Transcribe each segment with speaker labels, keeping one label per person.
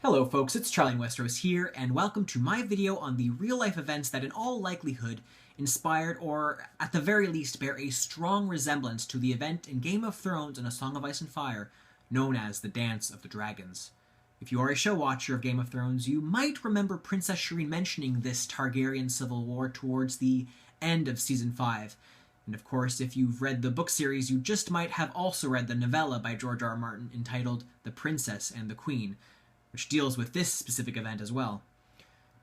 Speaker 1: Hello folks, it's Charlie in Westeros here, and welcome to my video on the real-life events that in all likelihood inspired, or at the very least bear a strong resemblance to the event in Game of Thrones and A Song of Ice and Fire, known as the Dance of the Dragons. If you are a show watcher of Game of Thrones, you might remember Princess Shireen mentioning this Targaryen civil war towards the end of Season 5. And of course, if you've read the book series, you just might have also read the novella by George R. R. Martin entitled The Princess and the Queen, which deals with this specific event as well.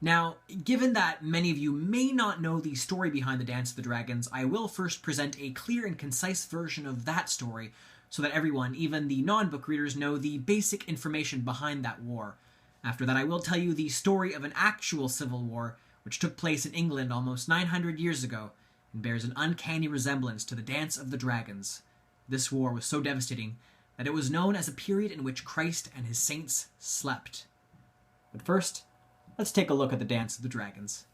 Speaker 1: Now, given that many of you may not know the story behind the Dance of the Dragons, I will first present a clear and concise version of that story so that everyone, even the non-book readers, know the basic information behind that war. After that, I will tell you the story of an actual civil war which took place in England almost 900 years ago and bears an uncanny resemblance to the Dance of the Dragons. This war was so devastating that it was known as a period in which Christ and his saints slept. But first, let's take a look at the Dance of the Dragons.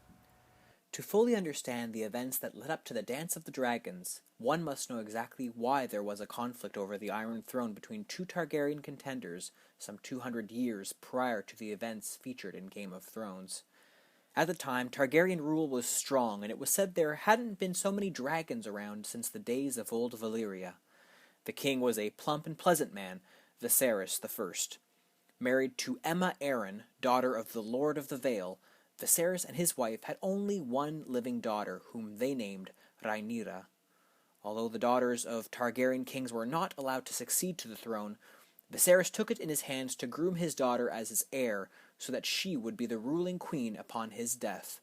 Speaker 2: To fully understand the events that led up to the Dance of the Dragons, one must know exactly why there was a conflict over the Iron Throne between two Targaryen contenders some 200 years prior to the events featured in Game of Thrones. At the time, Targaryen rule was strong, and it was said there hadn't been so many dragons around since the days of old Valyria. The king was a plump and pleasant man, Viserys I. Married to Aemma Arryn, daughter of the Lord of the Vale, Viserys and his wife had only one living daughter, whom they named Rhaenyra. Although the daughters of Targaryen kings were not allowed to succeed to the throne, Viserys took it in his hands to groom his daughter as his heir, so that she would be the ruling queen upon his death.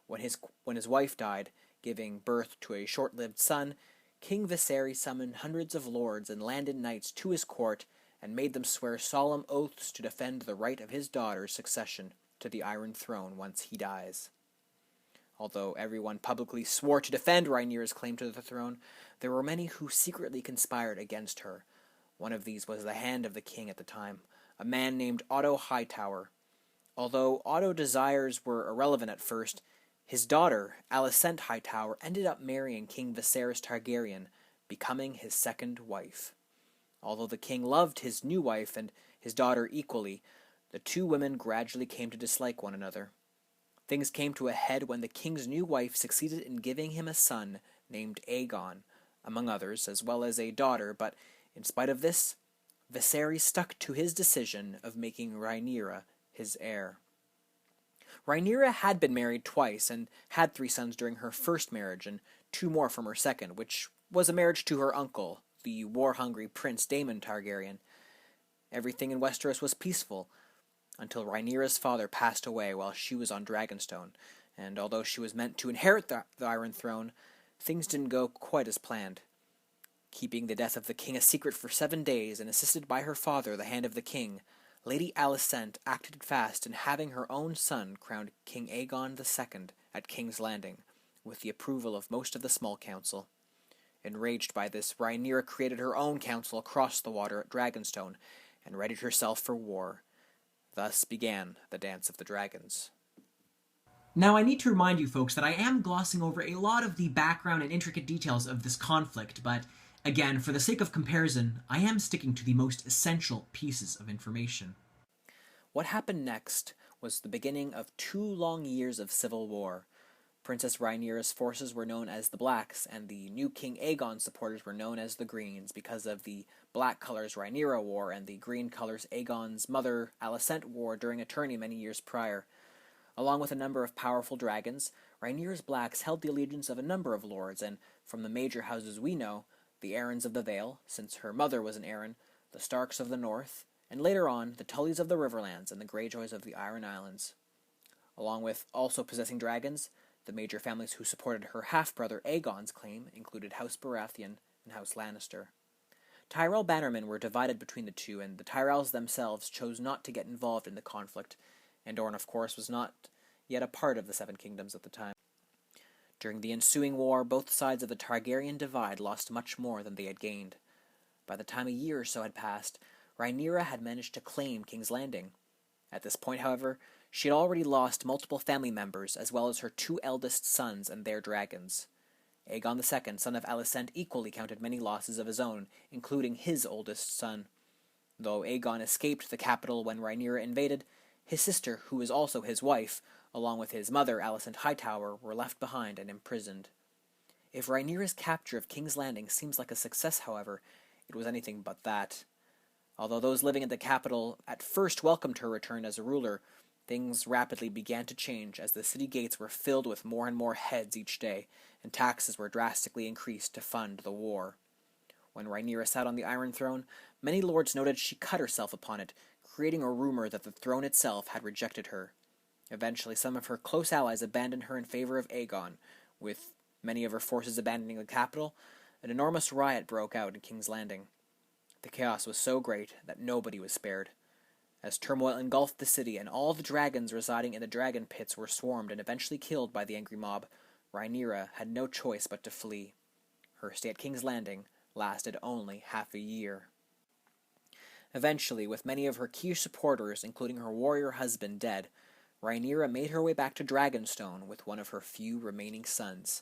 Speaker 2: When his wife died, giving birth to a short-lived son, King Viserys summoned hundreds of lords and landed knights to his court and made them swear solemn oaths to defend the right of his daughter's succession to the Iron Throne once he dies. Although everyone publicly swore to defend Rhaenyra's claim to the throne, there were many who secretly conspired against her. One of these was the hand of the king at the time, a man named Otto Hightower. Although Otto's desires were irrelevant at first, his daughter, Alicent Hightower, ended up marrying King Viserys Targaryen, becoming his second wife. Although the king loved his new wife and his daughter equally, the two women gradually came to dislike one another. Things came to a head when the king's new wife succeeded in giving him a son named Aegon, among others, as well as a daughter, but in spite of this, Viserys stuck to his decision of making Rhaenyra his heir. Rhaenyra had been married twice and had 3 sons during her first marriage and 2 more from her second, which was a marriage to her uncle, the war-hungry Prince Daemon Targaryen. Everything in Westeros was peaceful until Rhaenyra's father passed away while she was on Dragonstone, and although she was meant to inherit the Iron Throne, things didn't go quite as planned. Keeping the death of the king a secret for 7 days and assisted by her father, the Hand of the King, Lady Alicent acted fast in having her own son crowned King Aegon II at King's Landing, with the approval of most of the small council. Enraged by this, Rhaenyra created her own council across the water at Dragonstone, and readied herself for war. Thus began the Dance of the Dragons.
Speaker 1: Now, I need to remind you folks that I am glossing over a lot of the background and intricate details of this conflict, but again, for the sake of comparison, I am sticking to the most essential pieces of information.
Speaker 2: What happened next was the beginning of 2 long years of civil war. Princess Rhaenyra's forces were known as the Blacks, and the new King Aegon's supporters were known as the Greens, because of the black colors Rhaenyra wore and the green colors Aegon's mother, Alicent, wore during a tourney many years prior. Along with a number of powerful dragons, Rhaenyra's Blacks held the allegiance of a number of lords, and from the major houses we know, the Arryns of the Vale, since her mother was an Arryn, the Starks of the North, and later on, the Tullys of the Riverlands and the Greyjoys of the Iron Islands. Along with also possessing dragons, the major families who supported her half-brother Aegon's claim included House Baratheon and House Lannister. Tyrell bannermen were divided between the two, and the Tyrells themselves chose not to get involved in the conflict, and Dorne, of course, was not yet a part of the Seven Kingdoms at the time. During the ensuing war, both sides of the Targaryen divide lost much more than they had gained. By the time a year or so had passed, Rhaenyra had managed to claim King's Landing. At this point, however, she had already lost multiple family members, as well as her 2 eldest sons and their dragons. Aegon II, son of Alicent, equally counted many losses of his own, including his oldest son. Though Aegon escaped the capital when Rhaenyra invaded, His sister, who was also his wife, along with his mother, Otto Hightower, were left behind and imprisoned. If Rhaenyra's capture of King's Landing seems like a success, however, it was anything but that. Although those living in the capital at first welcomed her return as a ruler, things rapidly began to change as the city gates were filled with more and more heads each day, and taxes were drastically increased to fund the war. When Rhaenyra sat on the Iron Throne, many lords noted she cut herself upon it, creating a rumor that the throne itself had rejected her. Eventually, some of her close allies abandoned her in favor of Aegon. With many of her forces abandoning the capital, an enormous riot broke out in King's Landing. The chaos was so great that nobody was spared. As turmoil engulfed the city and all the dragons residing in the dragon pits were swarmed and eventually killed by the angry mob, Rhaenyra had no choice but to flee. Her stay at King's Landing lasted only half a year. Eventually, with many of her key supporters, including her warrior husband, dead, Rhaenyra made her way back to Dragonstone with one of her few remaining sons.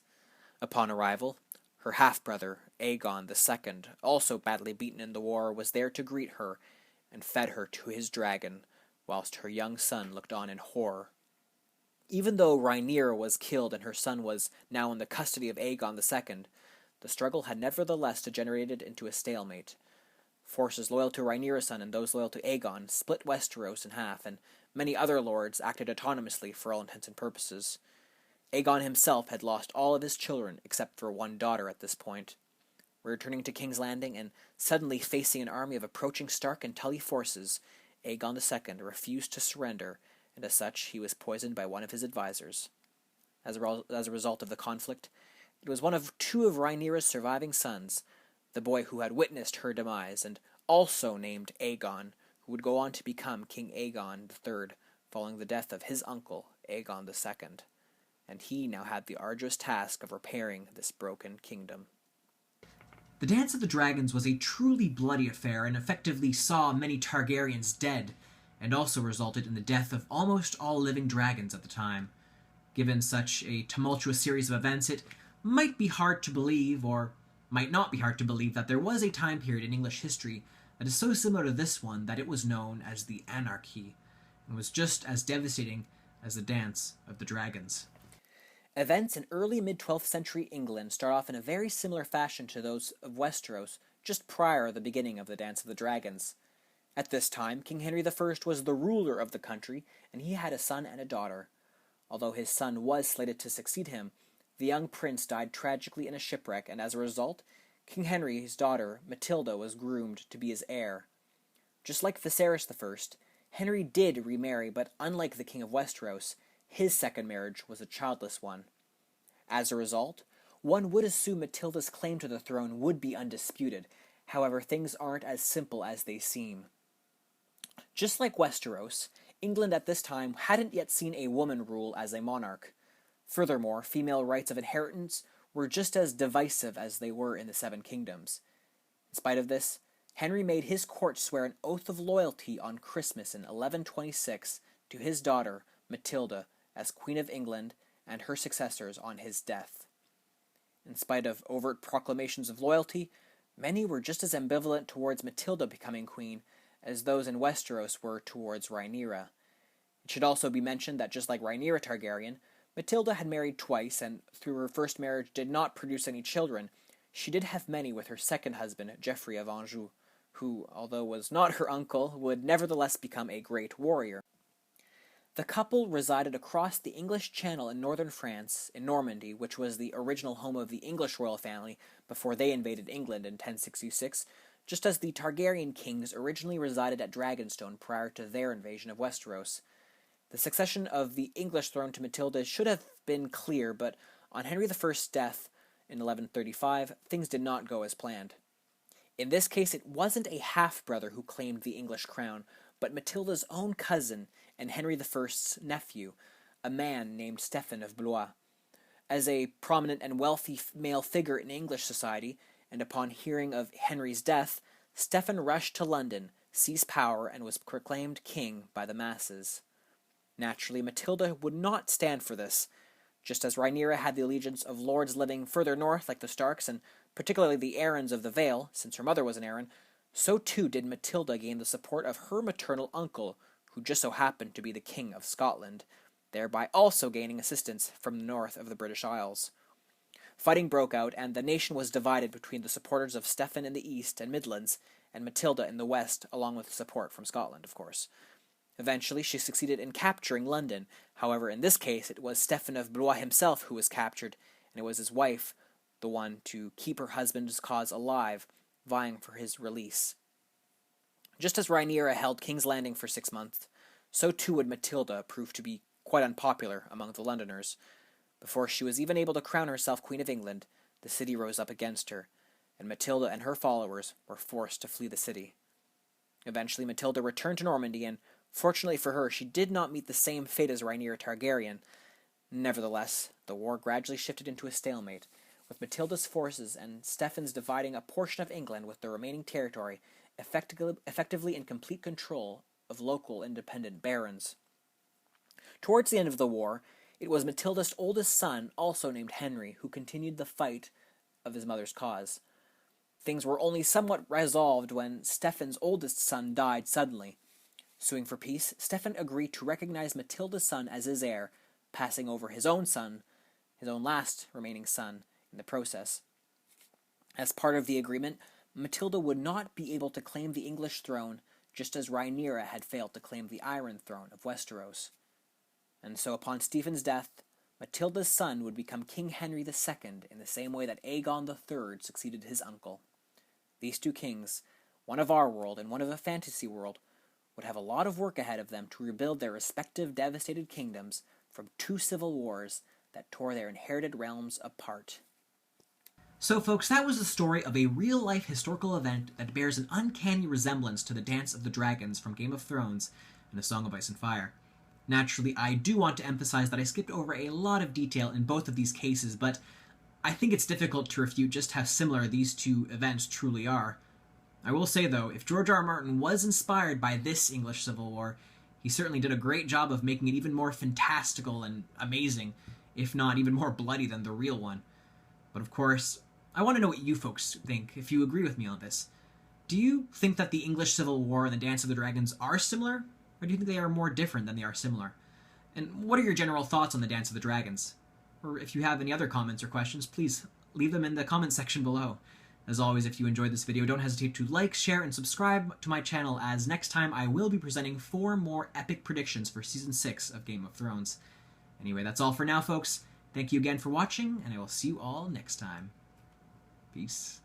Speaker 2: Upon arrival, her half-brother, Aegon II, also badly beaten in the war, was there to greet her and fed her to his dragon, whilst her young son looked on in horror. Even though Rhaenyra was killed and her son was now in the custody of Aegon II, the struggle had nevertheless degenerated into a stalemate. Forces loyal to Rhaenyra's son and those loyal to Aegon split Westeros in half, and many other lords acted autonomously for all intents and purposes. Aegon himself had lost all of his children except for one daughter at this point. Returning to King's Landing and suddenly facing an army of approaching Stark and Tully forces, Aegon II refused to surrender, and as such he was poisoned by one of his advisors. As a result of the conflict, it was one of two of Rhaenyra's surviving sons, the boy who had witnessed her demise, and also named Aegon, who would go on to become King Aegon III, following the death of his uncle, Aegon II. And he now had the arduous task of repairing this broken kingdom.
Speaker 1: The Dance of the Dragons was a truly bloody affair and effectively saw many Targaryens dead, and also resulted in the death of almost all living dragons at the time. Given such a tumultuous series of events, it might be hard to believe, or might not be hard to believe, that there was a time period in English history that is so similar to this one that it was known as the Anarchy, and was just as devastating as the Dance of the Dragons.
Speaker 2: Events in early mid-12th century England start off in a very similar fashion to those of Westeros, just prior to the beginning of the Dance of the Dragons. At this time, King Henry I was the ruler of the country, and he had a son and a daughter. Although his son was slated to succeed him, the young prince died tragically in a shipwreck, and as a result, King Henry's daughter, Matilda, was groomed to be his heir. Just like Viserys I, Henry did remarry, but unlike the King of Westeros, his second marriage was a childless one. As a result, one would assume Matilda's claim to the throne would be undisputed. However, things aren't as simple as they seem. Just like Westeros, England at this time hadn't yet seen a woman rule as a monarch. Furthermore, female rights of inheritance were just as divisive as they were in the Seven Kingdoms. In spite of this, Henry made his court swear an oath of loyalty on Christmas in 1126 to his daughter, Matilda, as Queen of England, and her successors on his death. In spite of overt proclamations of loyalty, many were just as ambivalent towards Matilda becoming queen as those in Westeros were towards Rhaenyra. It should also be mentioned that just like Rhaenyra Targaryen, Matilda had married twice, and through her first marriage did not produce any children. She did have many with her second husband, Geoffrey of Anjou, who, although was not her uncle, would nevertheless become a great warrior. The couple resided across the English Channel in northern France, in Normandy, which was the original home of the English royal family before they invaded England in 1066, just as the Targaryen kings originally resided at Dragonstone prior to their invasion of Westeros. The succession of the English throne to Matilda should have been clear, but on Henry I's death in 1135, things did not go as planned. In this case, it wasn't a half-brother who claimed the English crown, but Matilda's own cousin and Henry I's nephew, a man named Stephen of Blois. As a prominent and wealthy male figure in English society, and upon hearing of Henry's death, Stephen rushed to London, seized power, and was proclaimed king by the masses. Naturally, Matilda would not stand for this. Just as Rhaenyra had the allegiance of lords living further north like the Starks, and particularly the Arryns of the Vale, since her mother was an Arryn, so too did Matilda gain the support of her maternal uncle, who just so happened to be the King of Scotland, thereby also gaining assistance from the north of the British Isles. Fighting broke out, and the nation was divided between the supporters of Stephen in the east and Midlands, and Matilda in the west, along with support from Scotland, of course. Eventually, she succeeded in capturing London. However, in this case, it was Stephen of Blois himself who was captured, and it was his wife, the one to keep her husband's cause alive, vying for his release. Just as Rhaenyra held King's Landing for 6 months, so too would Matilda prove to be quite unpopular among the Londoners. Before she was even able to crown herself Queen of England, the city rose up against her, and Matilda and her followers were forced to flee the city. Eventually, Matilda returned to Normandy, and fortunately for her, she did not meet the same fate as Rhaenyra Targaryen. Nevertheless, the war gradually shifted into a stalemate, with Matilda's forces and Stephen's dividing a portion of England with the remaining territory effectively in complete control of local independent barons. Towards the end of the war, it was Matilda's oldest son, also named Henry, who continued the fight of his mother's cause. Things were only somewhat resolved when Stephen's oldest son died suddenly. Suing for peace, Stephen agreed to recognize Matilda's son as his heir, passing over his own last remaining son, in the process. As part of the agreement, Matilda would not be able to claim the English throne, just as Rhaenyra had failed to claim the Iron Throne of Westeros. And so upon Stephen's death, Matilda's son would become King Henry II in the same way that Aegon III succeeded his uncle. These two kings, one of our world and one of a fantasy world, would have a lot of work ahead of them to rebuild their respective devastated kingdoms from 2 civil wars that tore their inherited realms apart.
Speaker 1: So folks, that was the story of a real-life historical event that bears an uncanny resemblance to the Dance of the Dragons from Game of Thrones and A Song of Ice and Fire. Naturally, I do want to emphasize that I skipped over a lot of detail in both of these cases, but I think it's difficult to refute just how similar these two events truly are. I will say, though, if George R. R. Martin was inspired by this English Civil War, he certainly did a great job of making it even more fantastical and amazing, if not even more bloody than the real one. But of course, I want to know what you folks think, if you agree with me on this. Do you think that the English Civil War and the Dance of the Dragons are similar, or do you think they are more different than they are similar? And what are your general thoughts on the Dance of the Dragons? Or if you have any other comments or questions, please leave them in the comment section below. As always, if you enjoyed this video, don't hesitate to like, share, and subscribe to my channel, as next time I will be presenting 4 more epic predictions for Season 6 of Game of Thrones. Anyway, that's all for now, folks. Thank you again for watching, and I will see you all next time. Peace.